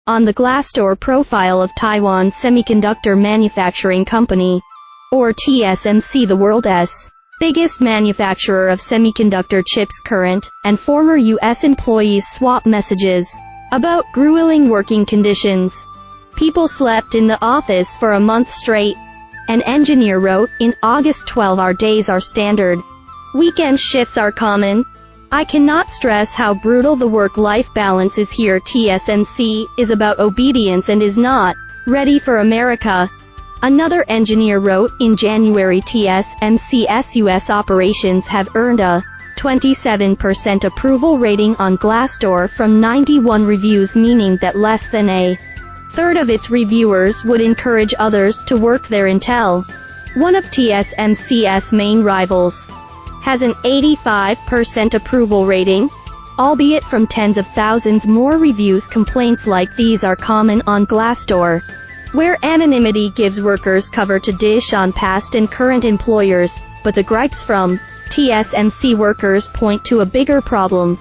on the Glassdoor profile of Taiwan Semiconductor Manufacturing Company, or TSMC, the world's biggest manufacturer of semiconductor chips. Current and former U.S. employees swap messages about grueling working conditions. People slept in the office for a month straight. An engineer wrote, in August, 12-hour days are standard. Weekend shifts are common. I cannot stress how brutal the work-life balance is here. TSMC is about obedience and is not ready for America. Another engineer wrote, in January, TSMC's U.S. operations have earned a 27% approval rating on Glassdoor from 91 reviews, meaning that less than a third of its reviewers would encourage others to work there. Intel, one of TSMC's main rivals, has an 85% approval rating, albeit from tens of thousands more reviews. Complaints like these are common on Glassdoor, where anonymity gives workers cover to dish on past and current employers, but the gripes from TSMC workers point to a bigger problem.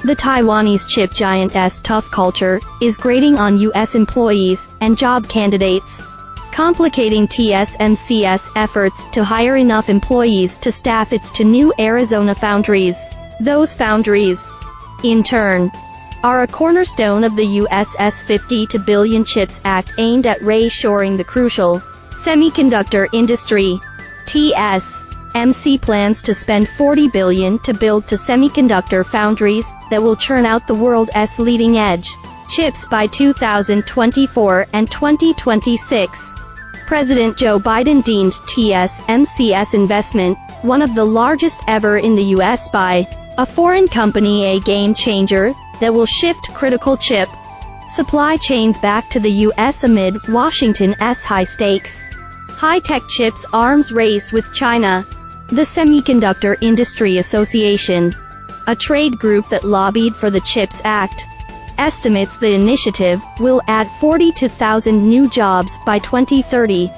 The Taiwanese chip giant's tough culture is grating on U.S. employees and job candidates, complicating TSMC's efforts to hire enough employees to staff its two new Arizona foundries. Those foundries, in turn, are a cornerstone of the U.S.'s $50 billion CHIPS Act aimed at reshoring the crucial semiconductor industry. TSMC plans to spend $40 billion to build two semiconductor foundries that will churn out the world's leading-edge chips by 2024 and 2026. President Joe Biden deemed TSMC's investment, one of the largest ever in the U.S. by a foreign company, a game changer that will shift critical chip supply chains back to the U.S. amid Washington's high-stakes high-tech chips arms race with China. The Semiconductor Industry Association, a trade group that lobbied for the CHIPS Act, estimates the initiative will add 42,000 new jobs by 2030,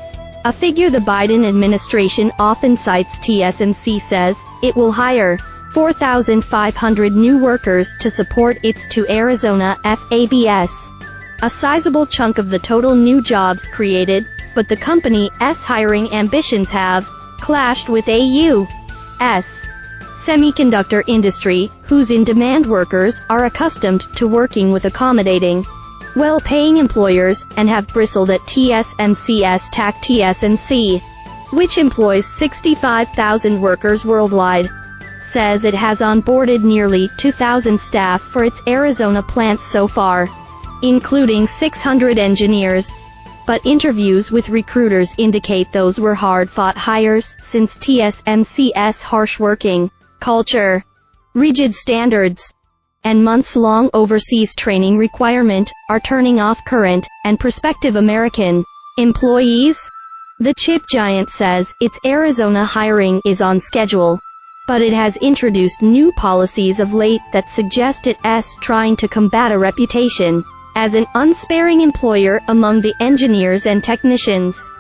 a figure the Biden administration often cites. TSMC says it will hire 4,500 new workers to support its two Arizona fabs, a sizable chunk of the total new jobs created, but the company's hiring ambitions have clashed with a U.S. semiconductor industry, whose in-demand workers are accustomed to working with accommodating, well-paying employers, and have bristled at TSMC's TAC. TSMC, which employs 65,000 workers worldwide, says it has onboarded nearly 2,000 staff for its Arizona plants so far, including 600 engineers. But interviews with recruiters indicate those were hard-fought hires, since TSMC's harsh working culture, rigid standards, and months-long overseas training requirement are turning off current and prospective American employees. The chip giant says its Arizona hiring is on schedule, but it has introduced new policies of late that suggest it's trying to combat a reputation as an unsparing employer among the engineers and technicians.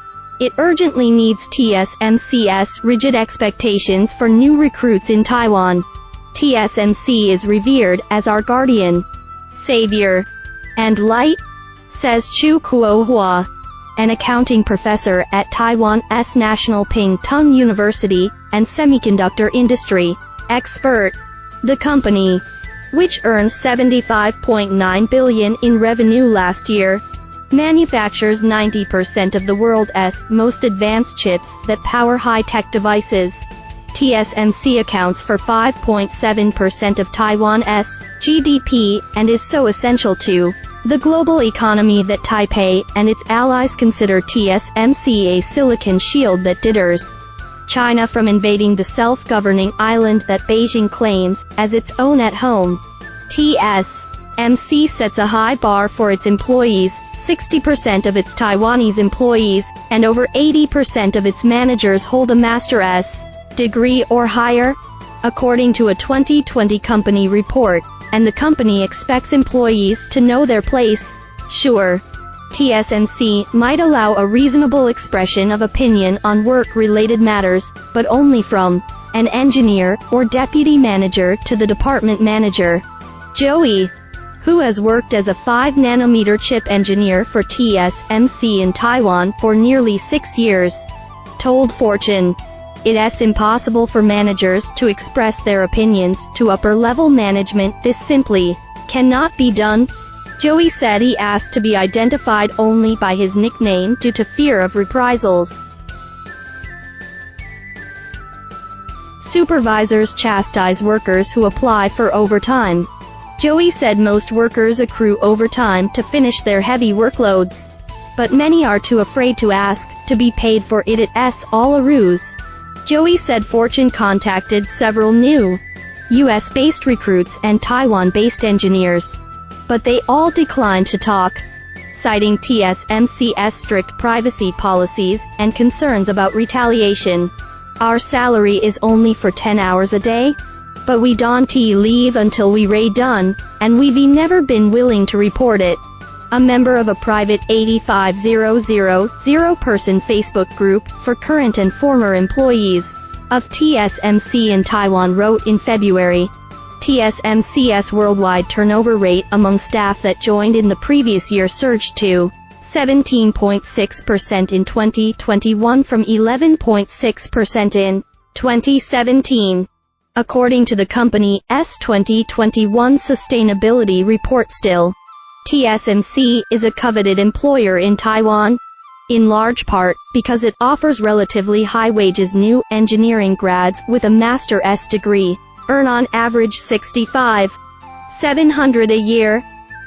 It urgently needs TSMC's rigid expectations for new recruits in Taiwan. TSMC is revered as our guardian, savior, and light, says Chu Kuo-hua, an accounting professor at Taiwan's National Ping Tung University and semiconductor industry expert. The company, which earned $75.9 billion in revenue last year, manufactures 90% of the world's most advanced chips that power high-tech devices. TSMC accounts for 5.7% of Taiwan's GDP and is so essential to the global economy that Taipei and its allies consider TSMC a silicon shield that deters China from invading the self-governing island that Beijing claims as its own at home. TSMC sets a high bar for its employees. 60% of its Taiwanese employees and over 80% of its managers hold a master's degree or higher, according to a 2020 company report, and the company expects employees to know their place. Sure, TSMC might allow a reasonable expression of opinion on work-related matters, but only from an engineer or deputy manager to the department manager. Joey who has worked as a 5-nanometer chip engineer for TSMC in Taiwan for nearly 6 years, told Fortune. It's impossible for managers to express their opinions to upper-level management. This simply cannot be done. Joey said he asked to be identified only by his nickname due to fear of reprisals. Supervisors chastise workers who apply for overtime. Joey said most workers accrue overtime to finish their heavy workloads, but many are too afraid to ask to be paid for it. It's all a ruse. Joey said Fortune contacted several new US-based recruits and Taiwan-based engineers, but they all declined to talk, citing TSMC's strict privacy policies and concerns about retaliation. Our salary is only for 10 hours a day, but we don't leave until we're done, and we've never been willing to report it. A member of a private 85000-person Facebook group for current and former employees of TSMC in Taiwan wrote in February, TSMC's worldwide turnover rate among staff that joined in the previous year surged to 17.6% in 2021 from 11.6% in 2017. According to the company's 2021 sustainability report. Still, TSMC is a coveted employer in Taiwan, in large part because it offers relatively high wages. New engineering grads with a master's degree earn on average $65,700 a year,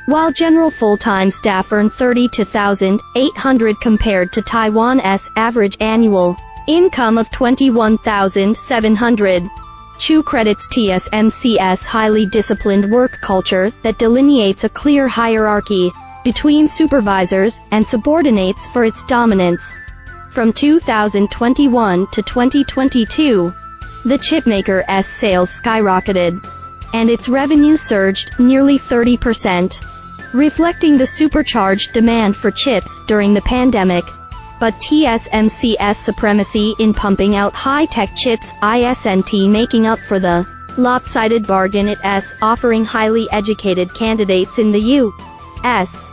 while general full-time staff earn $32,800 compared to Taiwan's average annual income of $21,700. Chu credits TSMC's highly disciplined work culture that delineates a clear hierarchy between supervisors and subordinates for its dominance. From 2021 to 2022, the Chipmaker's sales skyrocketed, and its revenue surged nearly 30%, reflecting the supercharged demand for chips during the pandemic. But TSMC's supremacy in pumping out high-tech chips isn't making up for the lopsided bargain it's offering highly educated candidates in the U.S.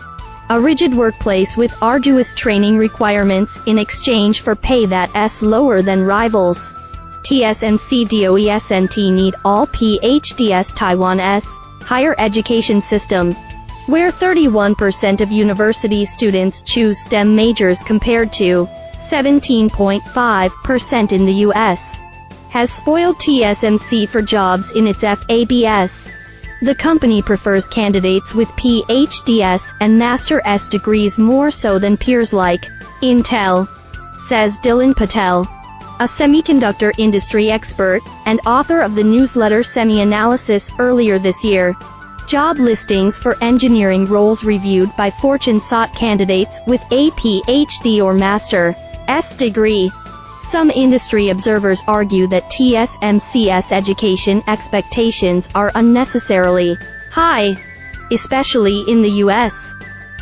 A rigid workplace with arduous training requirements in exchange for pay that's lower than rivals. TSMC doesn't need all PhDs. Taiwan's higher education system, where 31% of university students choose STEM majors compared to 17.5% in the US, has spoiled TSMC for jobs in its FABS. The company prefers candidates with PhDs and master's degrees more so than peers like Intel, says Dylan Patel, a semiconductor industry expert and author of the newsletter Semi-Analysis. Earlier this year, job listings for engineering roles reviewed by Fortune sought candidates with a PhD or master's degree. Some industry observers argue that TSMC's education expectations are unnecessarily high, especially in the US,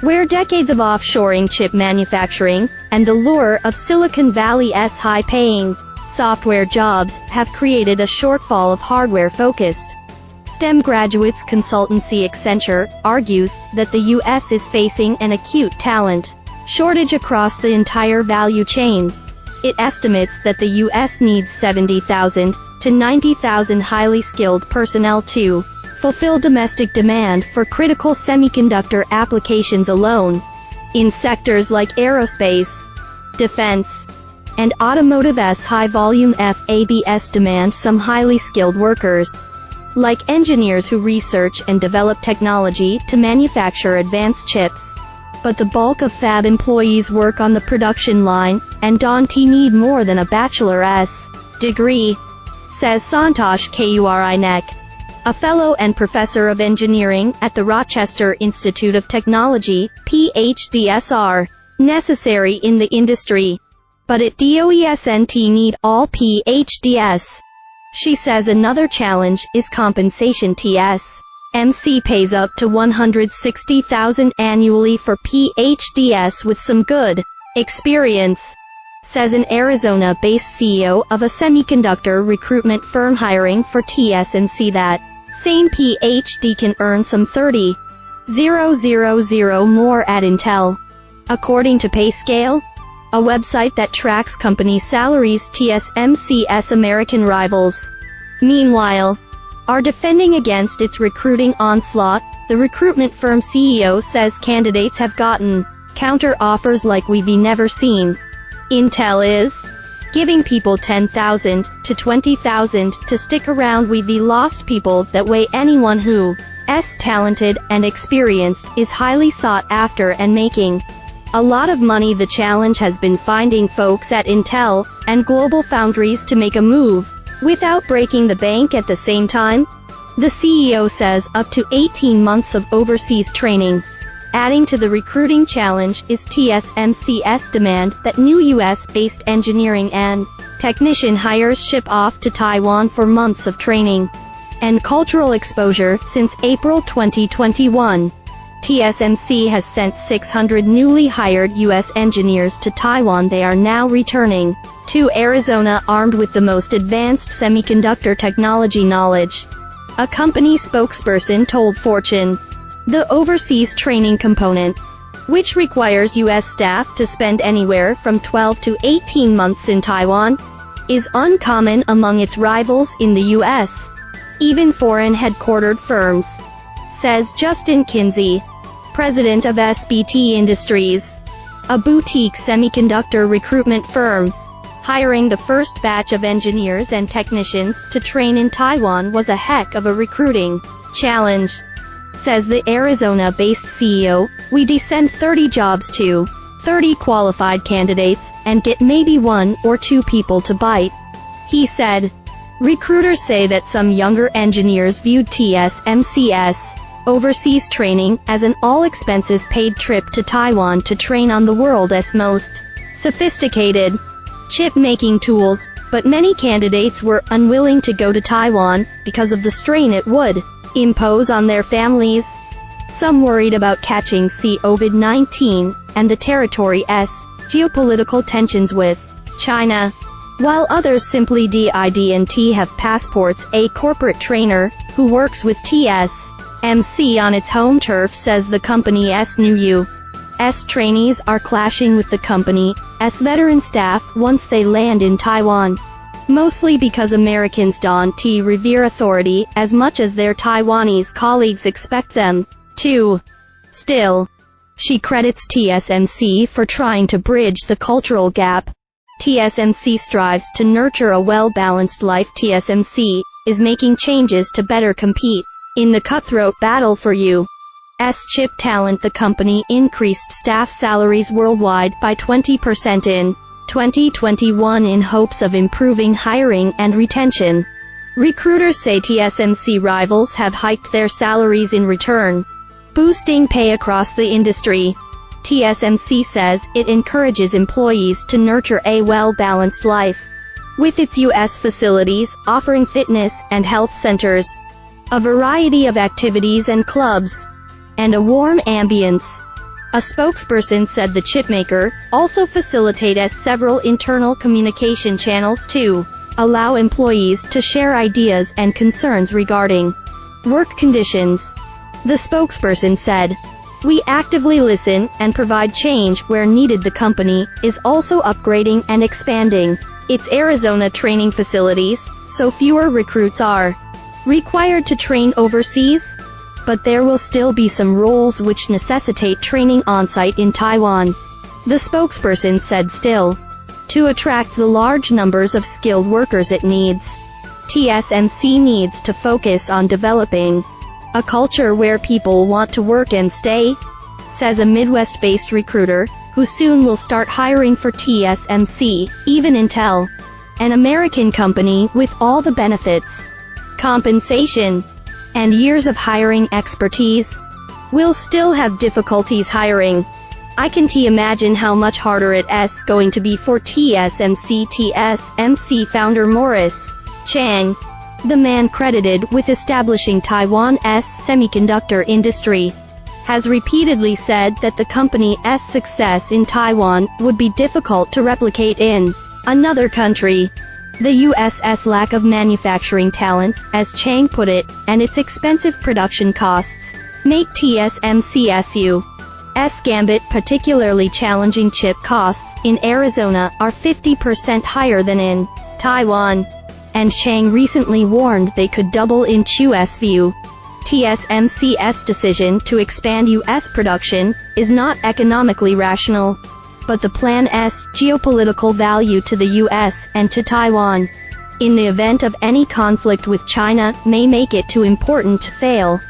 where decades of offshoring chip manufacturing and the lure of Silicon Valley's high-paying software jobs have created a shortfall of hardware-focused STEM graduates. Consultancy Accenture argues that the US is facing an acute talent shortage across the entire value chain. It estimates that the US needs 70,000 to 90,000 highly skilled personnel to fulfill domestic demand for critical semiconductor applications alone. In sectors like aerospace, defense, and automotive's high-volume FABS demand some highly skilled workers, like engineers who research and develop technology to manufacture advanced chips. But the bulk of fab employees work on the production line and don't need more than a bachelor's degree, says Santosh Kurinek, a fellow and professor of engineering at the Rochester Institute of Technology. PhDs are necessary in the industry, but it doesn't need all PhDs. She says another challenge is compensation. TSMC pays up to $160,000 annually for PhDs with some good experience, says an Arizona-based CEO of a semiconductor recruitment firm hiring for TSMC. That same PhD can earn some $30,000 000 more at Intel. According to PayScale, a website that tracks company salaries, TSMC's American rivals, meanwhile, are defending against its recruiting onslaught. The recruitment firm CEO says candidates have gotten counter offers like we've never seen. Intel is giving people $10,000 to $20,000 to stick around. We've lost people that way. Anyone who's talented and experienced is highly sought after and making a lot of money. The challenge has been finding folks at Intel and global foundries to make a move without breaking the bank at the same time. The CEO says up to 18 months of overseas training. Adding to the recruiting challenge is TSMC's demand that new US-based engineering and technician hires ship off to Taiwan for months of training and cultural exposure. Since April 2021, TSMC has sent 600 newly hired US engineers to Taiwan. They are now returning to Arizona armed with the most advanced semiconductor technology knowledge. A company spokesperson told Fortune, the overseas training component, which requires U.S. staff to spend anywhere from 12 to 18 months in Taiwan, is uncommon among its rivals in the U.S., even foreign headquartered firms, says Justin Kinsey, president of SBT Industries, a boutique semiconductor recruitment firm. Hiring the first batch of engineers and technicians to train in Taiwan was a heck of a recruiting challenge, says the Arizona-based CEO. We send 30 jobs to 30 qualified candidates and get maybe 1 or 2 people to bite, he said. Recruiters say that some younger engineers viewed TSMC's overseas training as an all-expenses-paid trip to Taiwan to train on the world's most sophisticated chip-making tools, but many candidates were unwilling to go to Taiwan because of the strain it would impose on their families. Some worried about catching COVID-19 and the territory's geopolitical tensions with China, while others simply didn't have passports. A corporate trainer who works with TSMC on its home turf says the company's new U.S. trainees are clashing with the company's veteran staff once they land in Taiwan, mostly because Americans don't revere authority as much as their Taiwanese colleagues expect them to. Still, she credits TSMC for trying to bridge the cultural gap. TSMC strives to nurture a well-balanced life. TSMC is making changes to better compete in the cutthroat battle for U.S. chip talent. The company increased staff salaries worldwide by 20% in 2021 in hopes of improving hiring and retention. Recruiters say TSMC rivals have hiked their salaries in return, boosting pay across the industry. TSMC says it encourages employees to nurture a well-balanced life, with its U.S. facilities offering fitness and health centers, a variety of activities and clubs, and a warm ambience. A spokesperson said the chipmaker also facilitates several internal communication channels to allow employees to share ideas and concerns regarding work conditions. The spokesperson said, "We actively listen and provide change where needed." The company is also upgrading and expanding its Arizona training facilities, so fewer recruits are required to train overseas, but there will still be some roles which necessitate training on-site in Taiwan. The spokesperson said still, to attract the large numbers of skilled workers it needs, TSMC needs to focus on developing a culture where people want to work and stay, says a Midwest-based recruiter, who soon will start hiring for TSMC. Even Intel, an American company with all the benefits, compensation, and years of hiring expertise, will still have difficulties hiring. I can't imagine how much harder it's going to be for TSMC. TSMC founder Morris Chang, the man credited with establishing Taiwan's semiconductor industry, has repeatedly said that the company's success in Taiwan would be difficult to replicate in another country. The U.S.'s lack of manufacturing talents, as Chang put it, and its expensive production costs, Make TSMC S gambit. Particularly challenging chip costs in Arizona are 50% higher than in Taiwan, and Chang recently warned they could double in US view. TSMC's decision to expand US production is not economically rational, but the plan's geopolitical value to the US and to Taiwan, in the event of any conflict with China, may make it too important to fail.